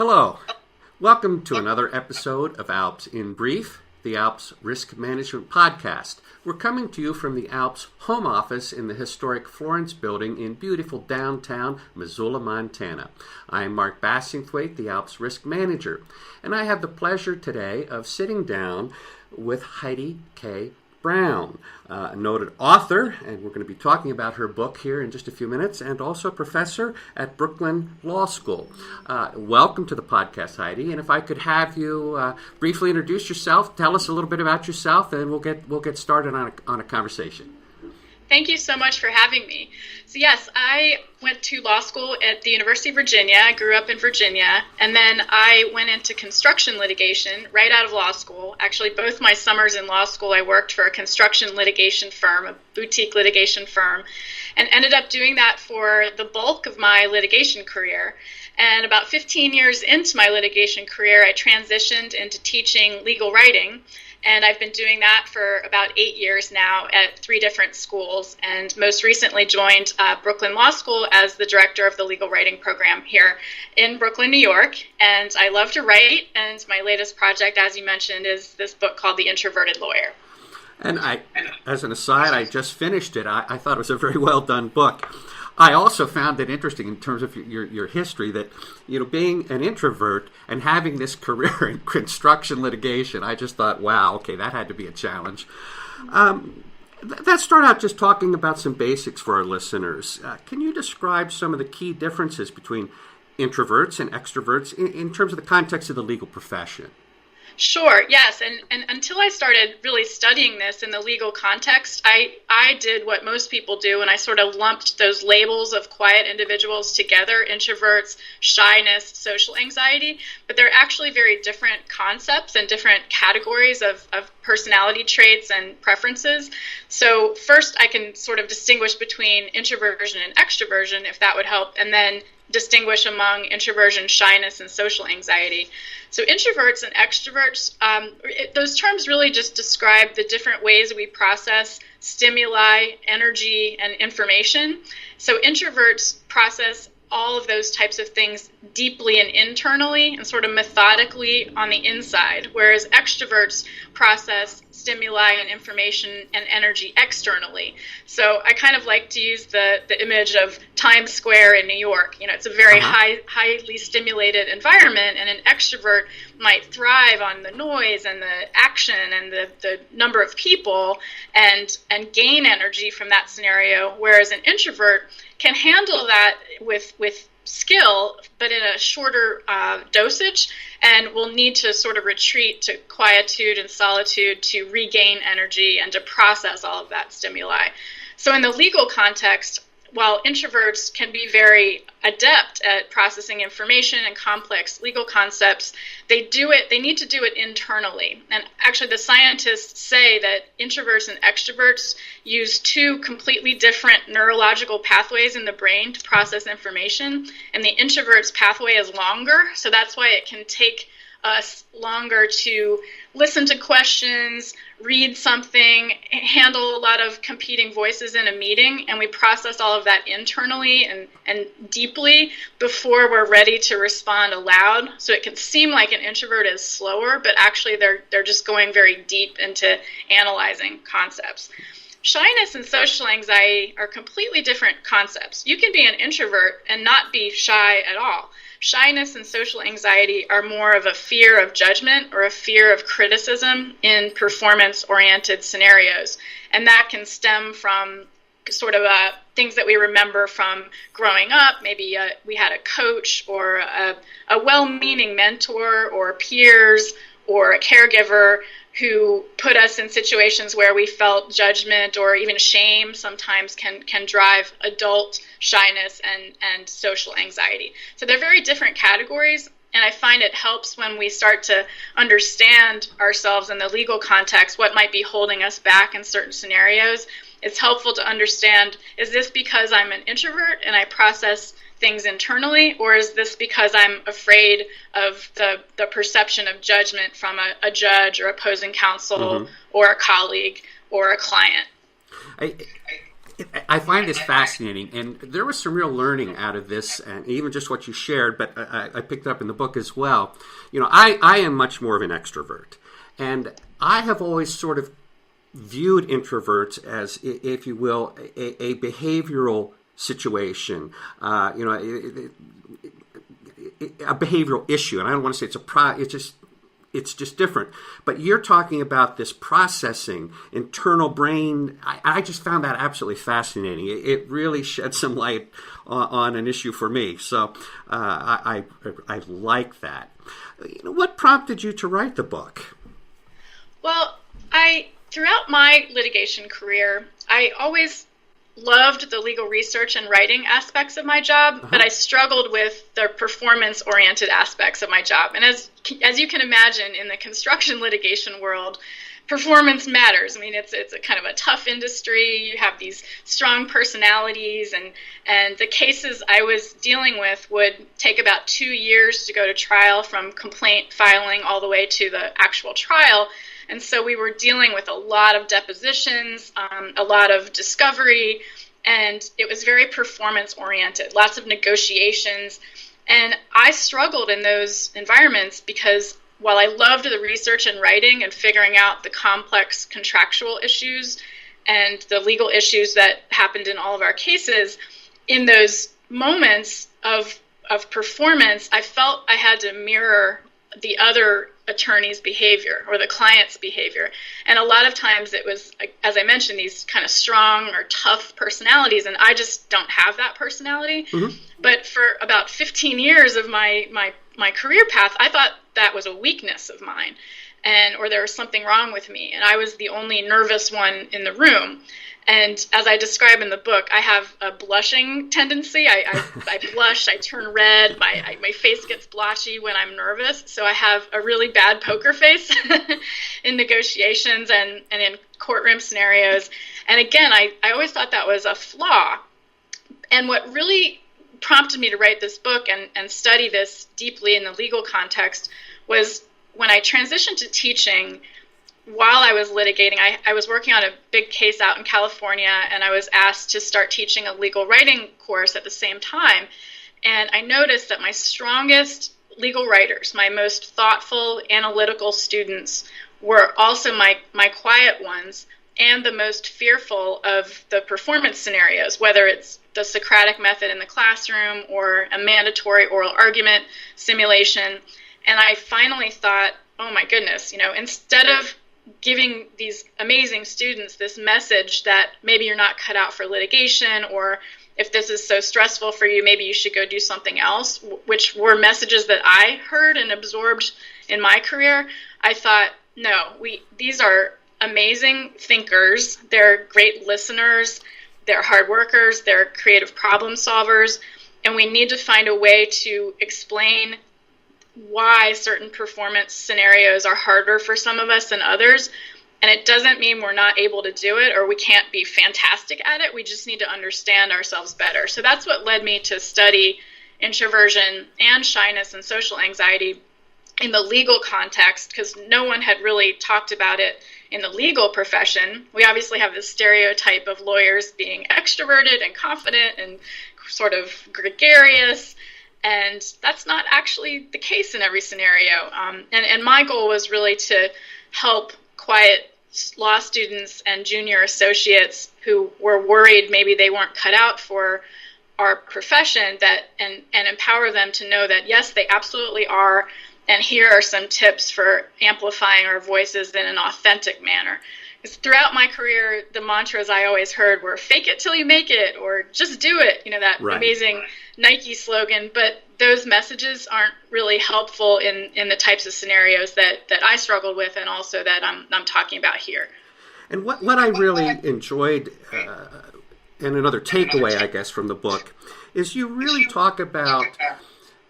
Hello. Welcome to another episode of ALPS in Brief, the ALPS Risk Management Podcast. We're coming to you from the ALPS home office in the historic Florence building in beautiful downtown Missoula, Montana. I'm Mark Bassingthwaighte, the ALPS Risk Manager, and I have the pleasure today of sitting down with Heidi K. Brown, a noted author, and we're going to be talking about her book here in just a few minutes, and also a professor at Brooklyn Law School. Welcome to the podcast, Heidi, and if I could have you briefly introduce yourself, tell us a little bit about yourself, and we'll get started on a conversation. Thank you so much for having me. So yes, I went to law school at the University of Virginia. I grew up in Virginia, and then I went into construction litigation right out of law school. Actually, both my summers in law school, I worked for a construction litigation firm, a boutique litigation firm, and ended up doing that for the bulk of my litigation career. And about 15 years into my litigation career, I transitioned into teaching legal writing. And I've been doing that for about 8 years now at 3 different schools, and most recently joined Brooklyn Law School as the director of the legal writing program here in Brooklyn, New York. And I love to write, and my latest project, as you mentioned, is this book called The Introverted Lawyer. And as an aside, I just finished it. I thought it was a very well done book. I also found it interesting in terms of your history that, being an introvert and having this career in construction litigation, I just thought, wow, okay, that had to be a challenge. Let's start out just talking about some basics for our listeners. Can you describe some of the key differences between introverts and extroverts in terms of the context of the legal profession? Sure, yes. And until I started really studying this in the legal context, I did what most people do, and I sort of lumped those labels of quiet individuals together: introverts, shyness, social anxiety. But they're actually very different concepts and different categories of personality traits and preferences. So first, I can sort of distinguish between introversion and extroversion, if that would help, and then distinguish among introversion, shyness, and social anxiety. So introverts and extroverts, those terms really just describe the different ways we process stimuli, energy, and information. So introverts process all of those types of things deeply and internally and sort of methodically on the inside, whereas extroverts process stimuli and information and energy externally. So I kind of like to use the image of Times Square in New York. It's a very highly stimulated environment, and an extrovert might thrive on the noise and the action and the number of people and gain energy from that scenario, whereas an introvert can handle that with skill, but in a shorter dosage, and will need to sort of retreat to quietude and solitude to regain energy and to process all of that stimuli. So in the legal context, while introverts can be very adept at processing information and complex legal concepts, they need to do it internally. And actually the scientists say that introverts and extroverts use 2 completely different neurological pathways in the brain to process information, and the introvert's pathway is longer, so that's why it can take us longer to listen to questions, read something, handle a lot of competing voices in a meeting, and we process all of that internally and deeply before we're ready to respond aloud. So it can seem like an introvert is slower, but actually they're just going very deep into analyzing concepts. Shyness and social anxiety are completely different concepts. You can be an introvert and not be shy at all. Shyness and social anxiety are more of a fear of judgment or a fear of criticism in performance-oriented scenarios. And that can stem from sort of things that we remember from growing up. Maybe we had a coach or a well-meaning mentor or peers or a caregiver who put us in situations where we felt judgment or even shame sometimes can drive adult shyness and social anxiety. So they're very different categories, and I find it helps when we start to understand ourselves in the legal context, what might be holding us back in certain scenarios. It's helpful to understand, is this because I'm an introvert and I process things internally, or is this because I'm afraid of the perception of judgment from a judge or opposing counsel or a colleague or a client? I find this fascinating, and there was some real learning out of this, and even just what you shared, but I picked up in the book as well. I am much more of an extrovert, and I have always sort of viewed introverts as, if you will, a behavioral situation, a behavioral issue, and I don't want to say it's just different. But you're talking about this processing, internal brain. I just found that absolutely fascinating. It really shed some light on an issue for me. So I like that. What prompted you to write the book? Well, throughout my litigation career, I always loved the legal research and writing aspects of my job, but I struggled with the performance-oriented aspects of my job. And as you can imagine, in the construction litigation world, performance matters. I mean, it's a kind of a tough industry. You have these strong personalities, and the cases I was dealing with would take about 2 years to go to trial, from complaint filing all the way to the actual trial. And so we were dealing with a lot of depositions, a lot of discovery, and it was very performance-oriented, lots of negotiations. And I struggled in those environments because while I loved the research and writing and figuring out the complex contractual issues and the legal issues that happened in all of our cases, in those moments of performance, I felt I had to mirror the other attorney's behavior or the client's behavior. And a lot of times it was, as I mentioned, these kind of strong or tough personalities, and I just don't have that personality. Mm-hmm. But for about 15 years of my career path, I thought that was a weakness of mine, or there was something wrong with me, and I was the only nervous one in the room. And as I describe in the book, I have a blushing tendency. I blush, I turn red, my face gets blotchy when I'm nervous. So I have a really bad poker face in negotiations and in courtroom scenarios. And again, I always thought that was a flaw. And what really prompted me to write this book and study this deeply in the legal context was when I transitioned to teaching. While I was litigating, I was working on a big case out in California, and I was asked to start teaching a legal writing course at the same time. And I noticed that my strongest legal writers, my most thoughtful, analytical students, were also my quiet ones and the most fearful of the performance scenarios, whether it's the Socratic method in the classroom or a mandatory oral argument simulation. And I finally thought, oh my goodness, instead of giving these amazing students this message that maybe you're not cut out for litigation, or if this is so stressful for you, maybe you should go do something else, which were messages that I heard and absorbed in my career, I thought, no, these are amazing thinkers. They're great listeners. They're hard workers. They're creative problem solvers. And we need to find a way to explain why certain performance scenarios are harder for some of us than others. And it doesn't mean we're not able to do it or we can't be fantastic at it. We just need to understand ourselves better. So that's what led me to study introversion and shyness and social anxiety in the legal context, because no one had really talked about it in the legal profession. We obviously have this stereotype of lawyers being extroverted and confident and sort of gregarious. And that's not actually the case in every scenario. And my goal was really to help quiet law students and junior associates who were worried maybe they weren't cut out for our profession, and empower them to know that, yes, they absolutely are. And here are some tips for amplifying our voices in an authentic manner. Because throughout my career, the mantras I always heard were fake it till you make it, or just do it, that right. Amazing Nike slogan. But those messages aren't really helpful in the types of scenarios that I struggled with, and also that I'm talking about here. And what I really enjoyed, and another takeaway, I guess, from the book, is you really talk about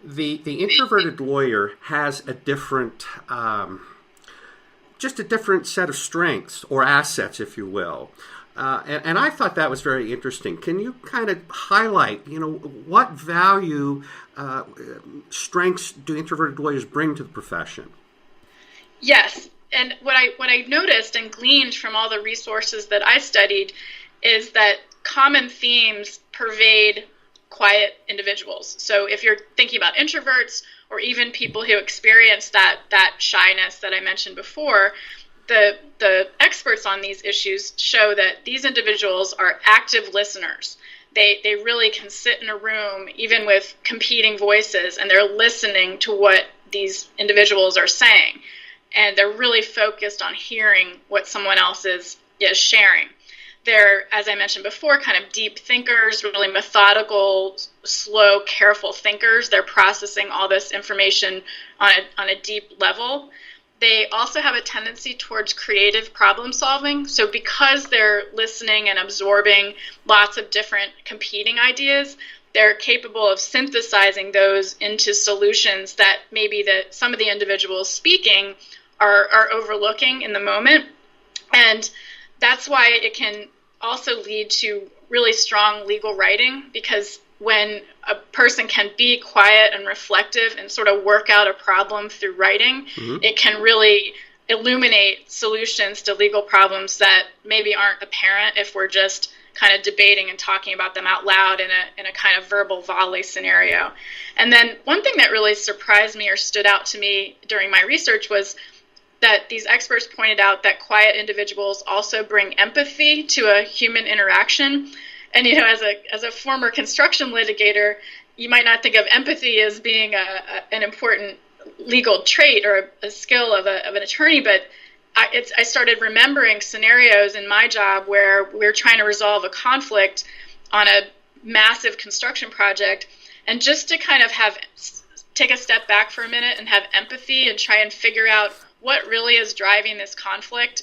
the introverted lawyer has a different, just a different set of strengths or assets, if you will. And I thought that was very interesting. Can you kind of highlight, what value, strengths do introverted lawyers bring to the profession? Yes. And what I noticed and gleaned from all the resources that I studied is that common themes pervade quiet individuals. So if you're thinking about introverts or even people who experience that shyness that I mentioned before, the experts on these issues show that these individuals are active listeners. They really can sit in a room, even with competing voices, and they're listening to what these individuals are saying. And they're really focused on hearing what someone else is sharing. They're, as I mentioned before, kind of deep thinkers, really methodical, slow, careful thinkers. They're processing all this information on a deep level. They also have a tendency towards creative problem solving. So because they're listening and absorbing lots of different competing ideas, they're capable of synthesizing those into solutions that maybe some of the individuals speaking are overlooking in the moment. And that's why it can also lead to really strong legal writing, because when a person can be quiet and reflective and sort of work out a problem through writing, it can really illuminate solutions to legal problems that maybe aren't apparent if we're just kind of debating and talking about them out loud in a kind of verbal volley scenario. And then one thing that really surprised me or stood out to me during my research was that these experts pointed out that quiet individuals also bring empathy to a human interaction. And, as a former construction litigator, you might not think of empathy as being an important legal trait or a skill of an attorney, but I started remembering scenarios in my job where we're trying to resolve a conflict on a massive construction project, and just to kind of take a step back for a minute and have empathy and try and figure out what really is driving this conflict.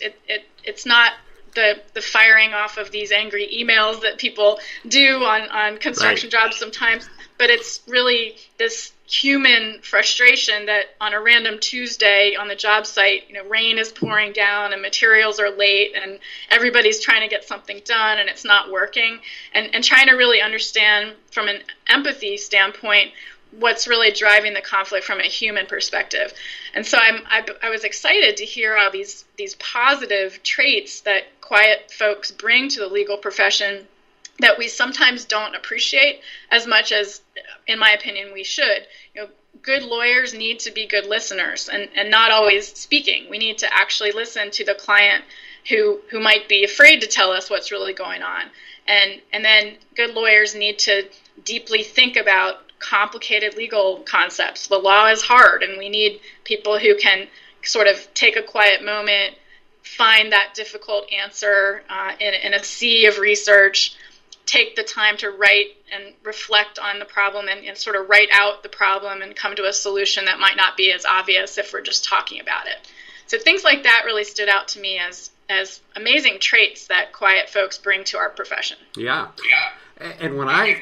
It's not the firing off of these angry emails that people do on construction jobs sometimes, but it's really this human frustration that on a random Tuesday on the job site, rain is pouring down and materials are late and everybody's trying to get something done and it's not working, and trying to really understand from an empathy standpoint what's really driving the conflict from a human perspective. And so I was excited to hear all these positive traits that quiet folks bring to the legal profession that we sometimes don't appreciate as much as, in my opinion, we should. Good lawyers need to be good listeners and not always speaking. We need to actually listen to the client who might be afraid to tell us what's really going on. And then good lawyers need to deeply think about complicated legal concepts. The law is hard, and we need people who can sort of take a quiet moment, find that difficult answer in a sea of research, take the time to write and reflect on the problem and sort of write out the problem and come to a solution that might not be as obvious if we're just talking about it. So things like that really stood out to me as amazing traits that quiet folks bring to our profession. Yeah. And when I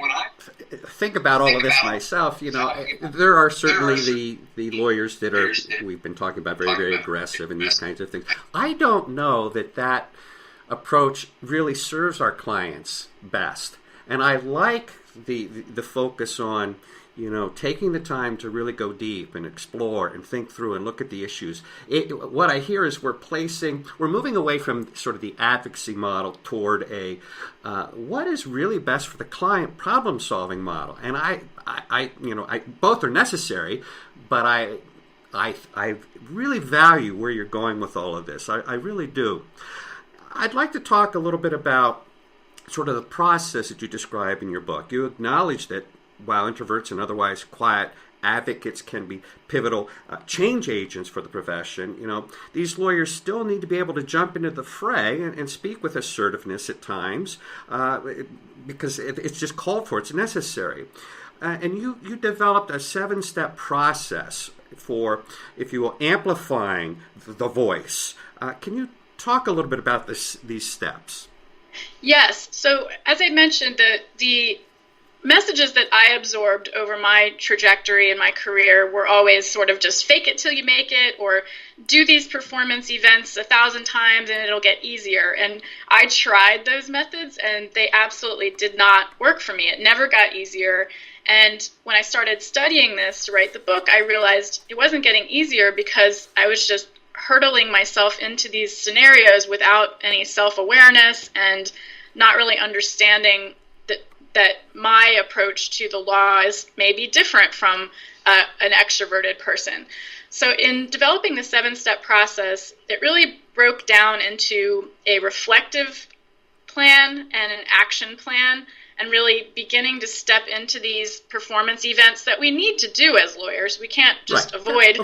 think about all of this myself, there are certainly the lawyers that are, we've been talking about, very, very aggressive and these kinds of things. I don't know that approach really serves our clients best. And I like the focus on, taking the time to really go deep and explore and think through and look at the issues. What I hear is we're moving away from sort of the advocacy model toward a what is really best for the client problem-solving model. And I both are necessary, but I really value where you're going with all of this. I really do. I'd like to talk a little bit about sort of the process that you describe in your book. You acknowledge that while introverts and otherwise quiet advocates can be pivotal change agents for the profession, these lawyers still need to be able to jump into the fray and speak with assertiveness at times because it's just called for, it's necessary. And you developed a 7-step process for, if you will, amplifying the voice. Can you talk a little bit about these steps? Yes. So as I mentioned, the messages that I absorbed over my trajectory in my career were always sort of just fake it till you make it, or do these performance events 1,000 times and it'll get easier. And I tried those methods and they absolutely did not work for me. It never got easier. And when I started studying this to write the book, I realized it wasn't getting easier because I was just hurtling myself into these scenarios without any self-awareness and not really understanding that my approach to the law is maybe different from an extroverted person. So in developing the 7-step process, it really broke down into a reflective plan and an action plan, and really beginning to step into these performance events that we need to do as lawyers. We can't just avoid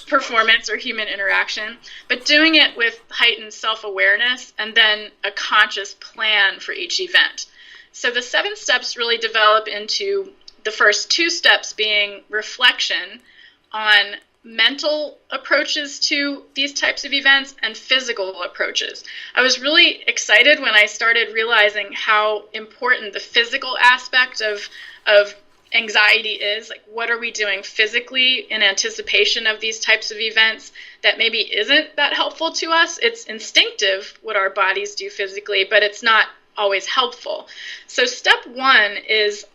performance or human interaction, but doing it with heightened self-awareness and then a conscious plan for each event. So the 7 steps really develop into the first 2 steps being reflection on mental approaches to these types of events and physical approaches. I was really excited when I started realizing how important the physical aspect of anxiety is. Like, what are we doing physically in anticipation of these types of events that maybe isn't that helpful to us? It's instinctive what our bodies do physically, but it's not always helpful. So step 1 is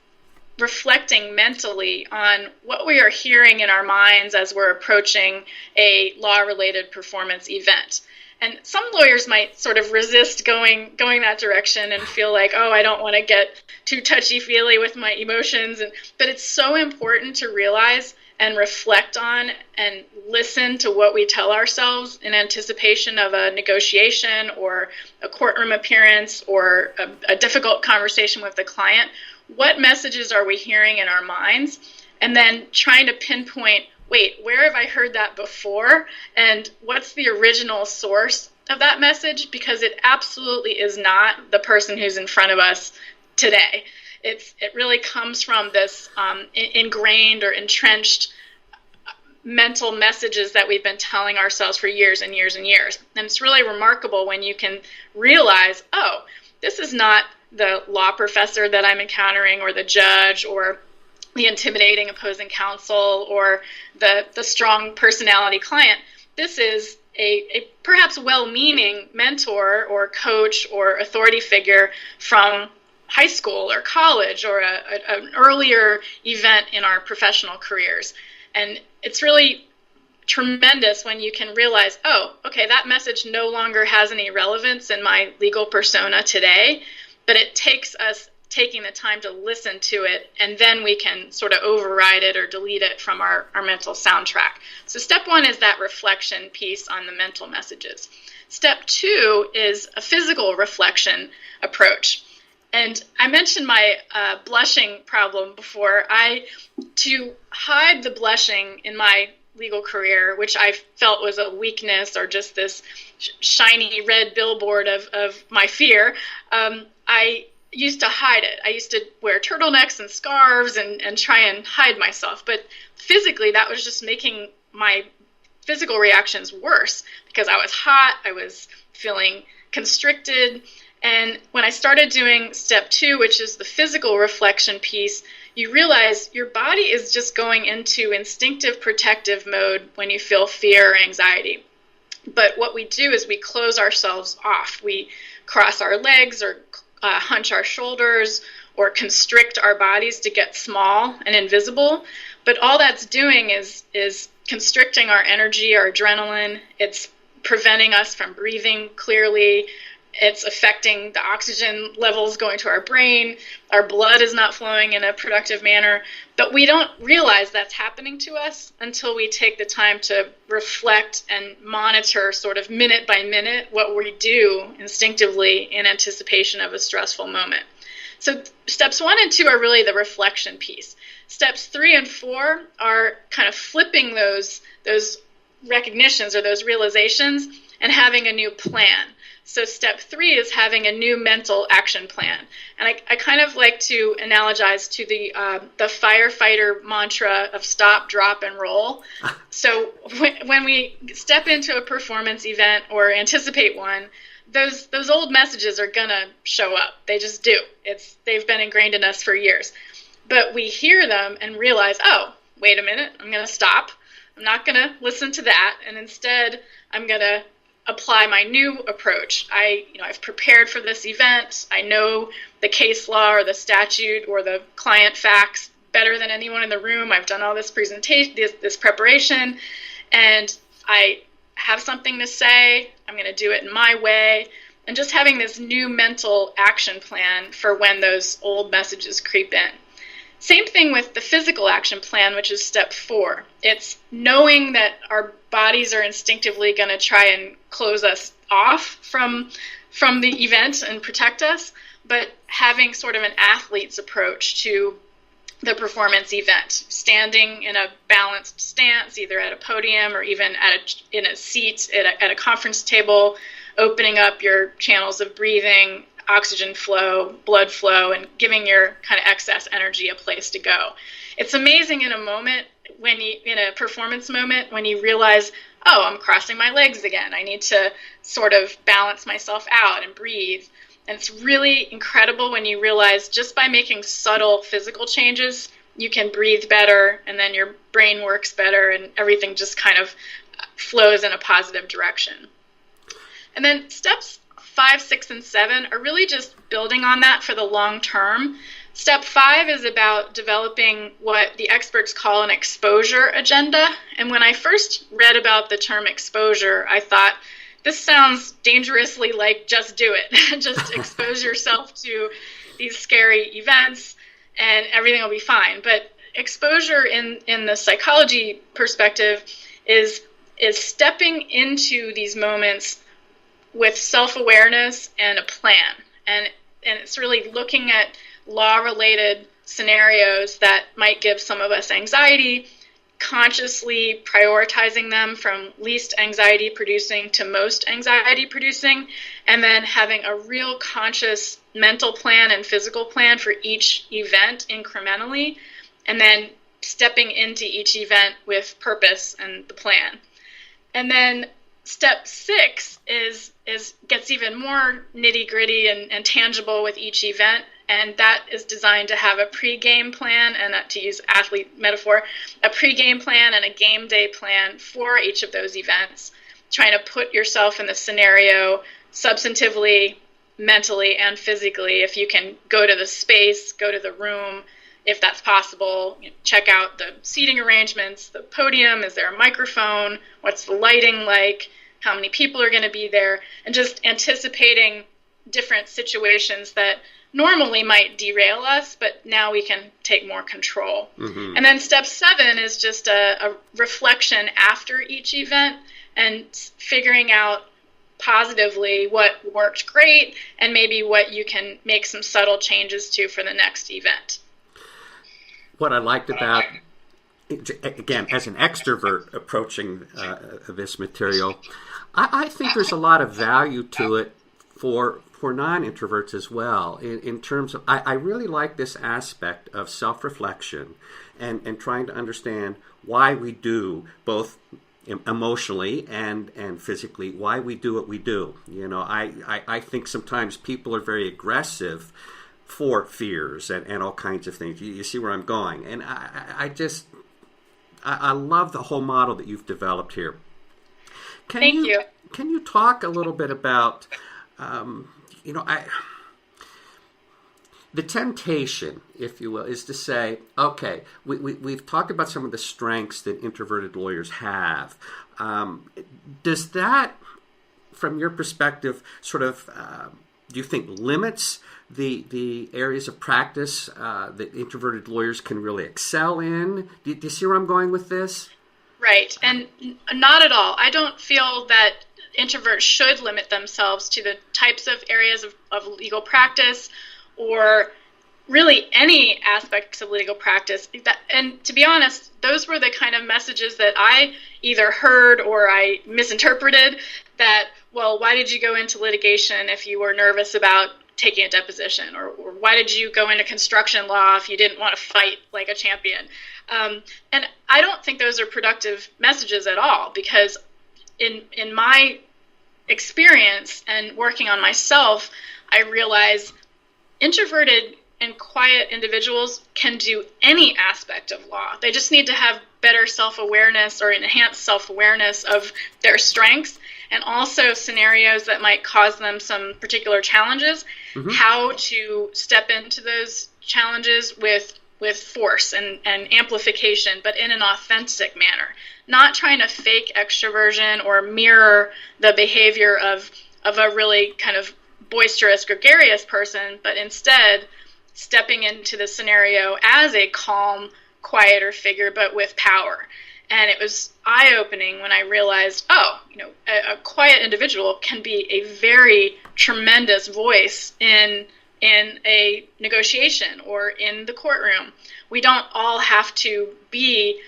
reflecting mentally on what we are hearing in our minds as we're approaching a law-related performance event. And some lawyers might sort of resist going that direction and feel like, oh, I don't want to get too touchy-feely with my emotions. But it's so important to realize and reflect on and listen to what we tell ourselves in anticipation of a negotiation or a courtroom appearance or a difficult conversation with the client. What messages are we hearing in our minds? And then trying to pinpoint, wait, where have I heard that before? And what's the original source of that message? Because it absolutely is not the person who's in front of us today. It really comes from this ingrained or entrenched mental messages that we've been telling ourselves for years and years and years. And it's really remarkable when you can realize, oh, this is not the law professor that I'm encountering, or the judge, or the intimidating opposing counsel, or the strong personality client. This is a perhaps well-meaning mentor or coach or authority figure from high school or college, or an earlier event in our professional careers. And it's really tremendous when you can realize, oh, okay, that message no longer has any relevance in my legal persona today, but it takes us taking the time to listen to it, and then we can sort of override it or delete it from our mental soundtrack. So step 1 is that reflection piece on the mental messages. Step 2 is a physical reflection approach. And I mentioned my blushing problem before. To hide the blushing in my legal career, which I felt was a weakness or just this shiny red billboard of my fear, I used to hide it. I used to wear turtlenecks and scarves and try and hide myself. But physically, that was just making my physical reactions worse because I was hot, I was feeling constricted. And when I started doing step 2, which is the physical reflection piece, you realize your body is just going into instinctive protective mode when you feel fear or anxiety. But what we do is we close ourselves off. We cross our legs or hunch our shoulders or constrict our bodies to get small and invisible. But all that's doing is constricting our energy, our adrenaline. It's preventing us from breathing clearly. It's affecting the oxygen levels going to our brain. Our blood is not flowing in a productive manner. But we don't realize that's happening to us until we take the time to reflect and monitor sort of minute by minute what we do instinctively in anticipation of a stressful moment. So steps 1 and 2 are really the reflection piece. Steps 3 and 4 are kind of flipping those recognitions or those realizations and having a new plan. So step 3 is having a new mental action plan. And I kind of like to analogize to the firefighter mantra of stop, drop, and roll. So when we step into a performance event or anticipate one, those old messages are going to show up. They just do. They've been ingrained in us for years. But we hear them and realize, oh, wait a minute, I'm going to stop. I'm not going to listen to that. And instead, I'm going to apply my new approach. I've prepared for this event. I know the case law or the statute or the client facts better than anyone in the room. I've done all this presentation, this preparation, and I have something to say. I'm going to do it in my way. and just having this new mental action plan for when those old messages creep in. Same thing with the physical action plan, which is step 4. It's knowing that our bodies are instinctively going to try and close us off from the event and protect us, but having sort of an athlete's approach to the performance event, standing in a balanced stance, either at a podium or even in a seat at a conference table, opening up your channels of breathing, oxygen flow, blood flow, and giving your kind of excess energy a place to go. It's amazing in a performance moment, when you realize, oh, I'm crossing my legs again. I need to sort of balance myself out and breathe. And it's really incredible when you realize just by making subtle physical changes, you can breathe better, and then your brain works better, and everything just kind of flows in a positive direction. And then steps 5, 6, and 7 are really just building on that for the long term. Step 5 is about developing what the experts call an exposure agenda. And when I first read about the term exposure, I thought, this sounds dangerously like just do it. Just expose yourself to these scary events and everything will be fine. But exposure in the psychology perspective is stepping into these moments with self-awareness and a plan. And it's really looking at law-related scenarios that might give some of us anxiety, consciously prioritizing them from least anxiety-producing to most anxiety-producing, and then having a real conscious mental plan and physical plan for each event incrementally, and then stepping into each event with purpose and the plan. And then step 6 gets even more nitty-gritty and tangible with each event, and that is designed to have a pre-game plan, and to use athlete metaphor, a pre-game plan and a game day plan for each of those events, trying to put yourself in the scenario substantively, mentally, and physically. If you can go to the space, go to the room, if that's possible, check out the seating arrangements, the podium, is there a microphone, what's the lighting like, how many people are going to be there, and just anticipating different situations that normally might derail us, but now we can take more control. Mm-hmm. And then step 7 is just a reflection after each event and figuring out positively what worked great and maybe what you can make some subtle changes to for the next event. What I liked about, again, as an extrovert approaching this material, I think there's a lot of value to it for non-introverts as well, in terms of, I really like this aspect of self-reflection and trying to understand why we do, both emotionally and physically, why we do what we do. You know, I think sometimes people are very aggressive for fears and all kinds of things. You see where I'm going. And I love the whole model that you've developed here. Thank you. Can you talk a little bit about, the temptation, if you will, is to say, okay, we've talked about some of the strengths that introverted lawyers have. Does that, from your perspective, sort of, do you think limits the areas of practice that introverted lawyers can really excel in? Do you see where I'm going with this? Right, and not at all. I don't feel that introverts should limit themselves to the types of areas of legal practice or really any aspects of legal practice. And to be honest, those were the kind of messages that I either heard or I misinterpreted, that, well, why did you go into litigation if you were nervous about taking a deposition? Or why did you go into construction law if you didn't want to fight like a champion? And I don't think those are productive messages at all, because in my experience and working on myself, I realize introverted and quiet individuals can do any aspect of law. They just need to have better self-awareness or enhanced self-awareness of their strengths and also scenarios that might cause them some particular challenges, mm-hmm. how to step into those challenges with force and amplification, but in an authentic manner. Not trying to fake extroversion or mirror the behavior of a really kind of boisterous, gregarious person, but instead stepping into the scenario as a calm, quieter figure, but with power. And it was eye-opening when I realized, a quiet individual can be a very tremendous voice in a negotiation or in the courtroom. We don't all have to be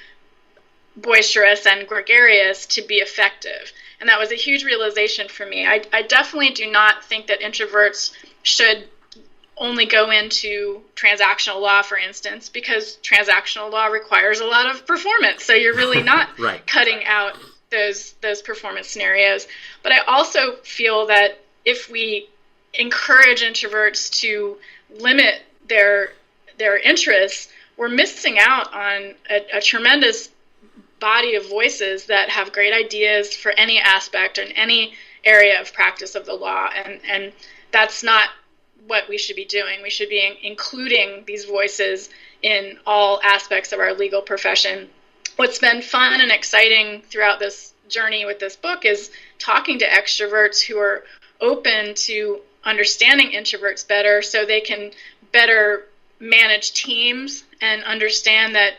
boisterous and gregarious to be effective. And that was a huge realization for me. I definitely do not think that introverts should only go into transactional law, for instance, because transactional law requires a lot of performance. So you're really not right. cutting out those performance scenarios. But I also feel that if we encourage introverts to limit their interests, we're missing out on a tremendous body of voices that have great ideas for any aspect or in any area of practice of the law. And that's not what we should be doing. We should be including these voices in all aspects of our legal profession. What's been fun and exciting throughout this journey with this book is talking to extroverts who are open to understanding introverts better so they can better manage teams and understand that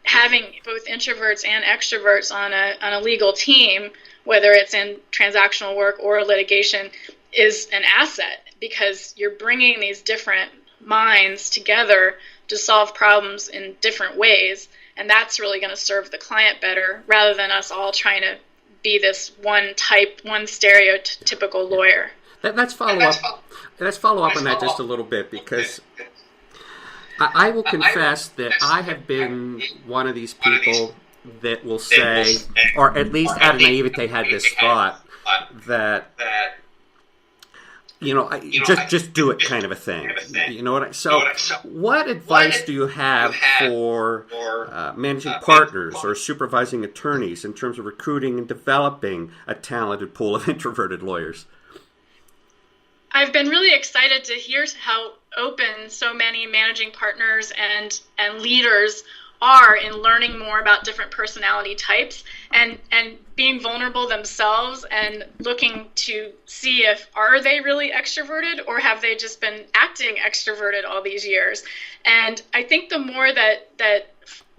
having both introverts and extroverts on a legal team, whether it's in transactional work or litigation, is an asset, because you're bringing these different minds together to solve problems in different ways, and that's really going to serve the client better rather than us all trying to be this one stereotypical lawyer. Let's follow up on that just a little bit, because I will confess that I have been one of these people that will say, or at least out of naivete had this thought, that just do it kind of a thing. So what advice do you have for managing partners or supervising attorneys in terms of recruiting and developing a talented pool of introverted lawyers? I've been really excited to hear how open so many managing partners and leaders are in learning more about different personality types and being vulnerable themselves and looking to see if are they really extroverted or have they just been acting extroverted all these years. And I think the more that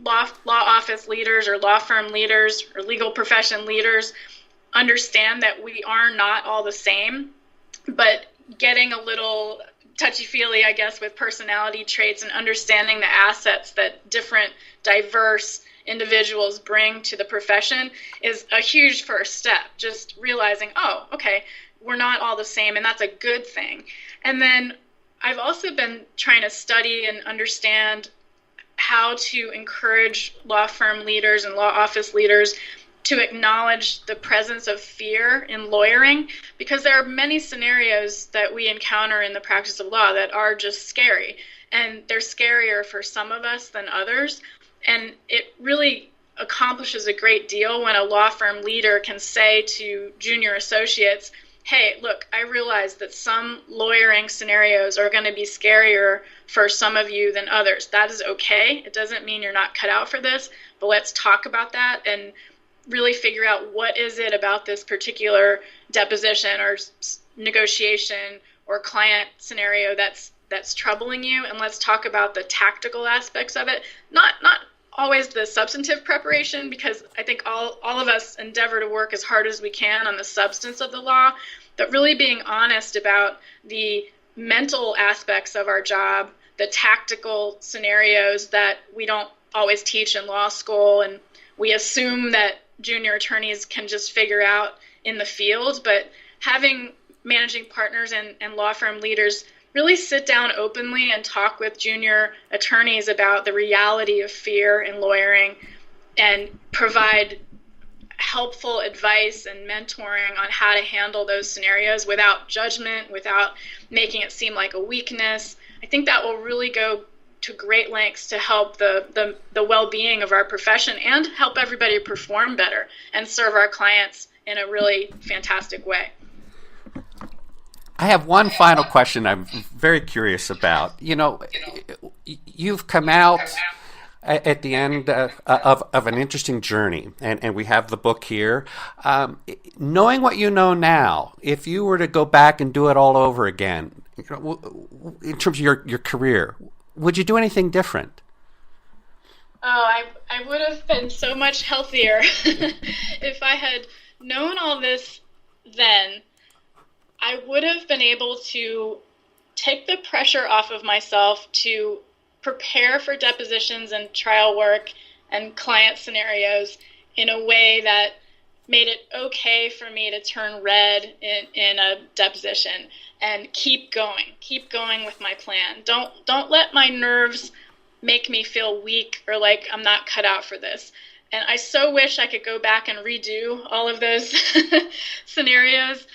law office leaders or law firm leaders or legal profession leaders understand that we are not all the same, but getting a little touchy-feely, I guess, with personality traits and understanding the assets that different diverse individuals bring to the profession is a huge first step. Just realizing, oh, okay, we're not all the same, and that's a good thing. And then I've also been trying to study and understand how to encourage law firm leaders and law office leaders to acknowledge the presence of fear in lawyering, because there are many scenarios that we encounter in the practice of law that are just scary, and they're scarier for some of us than others. And it really accomplishes a great deal when a law firm leader can say to junior associates, hey, look, I realize that some lawyering scenarios are going to be scarier for some of you than others. That is okay. It doesn't mean you're not cut out for this, but let's talk about that and really figure out what is it about this particular deposition or negotiation or client scenario that's troubling you, and let's talk about the tactical aspects of it. Not always the substantive preparation, because I think all of us endeavor to work as hard as we can on the substance of the law, but really being honest about the mental aspects of our job, the tactical scenarios that we don't always teach in law school, and we assume that junior attorneys can just figure out in the field. But having managing partners and law firm leaders really sit down openly and talk with junior attorneys about the reality of fear in lawyering and provide helpful advice and mentoring on how to handle those scenarios without judgment, without making it seem like a weakness. I think that will really go to great lengths to help the well-being of our profession and help everybody perform better and serve our clients in a really fantastic way. I have one final question I'm very curious about. You've come out at the end of an interesting journey, and we have the book here. Knowing what you know now, if you were to go back and do it all over again, in terms of your career, would you do anything different? Oh, I would have been so much healthier if I had known all this then. I would have been able to take the pressure off of myself to prepare for depositions and trial work and client scenarios in a way that made it okay for me to turn red in a deposition and keep going with my plan. Don't let my nerves make me feel weak or like I'm not cut out for this. And I so wish I could go back and redo all of those scenarios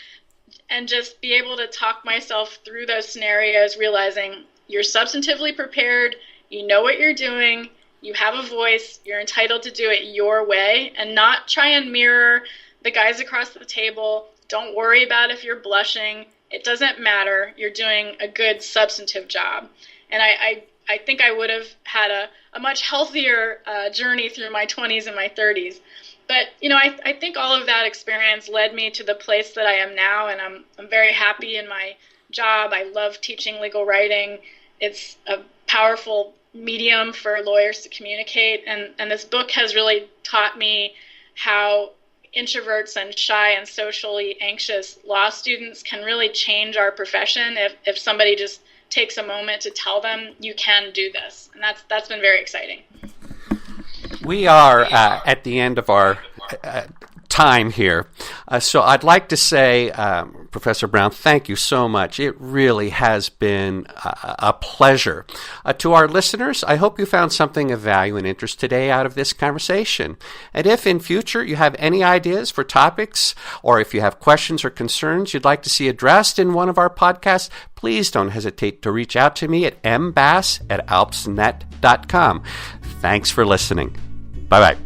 and just be able to talk myself through those scenarios, realizing you're substantively prepared, you know what you're doing, you have a voice, you're entitled to do it your way, and not try and mirror the guys across the table. Don't worry about if you're blushing. It doesn't matter. You're doing a good substantive job. And I think I would have had a much healthier journey through my 20s and my 30s. But, I think all of that experience led me to the place that I am now, and I'm very happy in my job. I love teaching legal writing. It's a powerful medium for lawyers to communicate, and this book has really taught me how introverts and shy and socially anxious law students can really change our profession if somebody just takes a moment to tell them you can do this. And that's been very exciting. We are at the end of our time here. So I'd like to say, Professor Brown, thank you so much. It really has been a pleasure. To our listeners, I hope you found something of value and interest today out of this conversation. And if in future you have any ideas for topics, or if you have questions or concerns you'd like to see addressed in one of our podcasts, please don't hesitate to reach out to me at mbass@alpsnet.com. Thanks for listening. Bye-bye.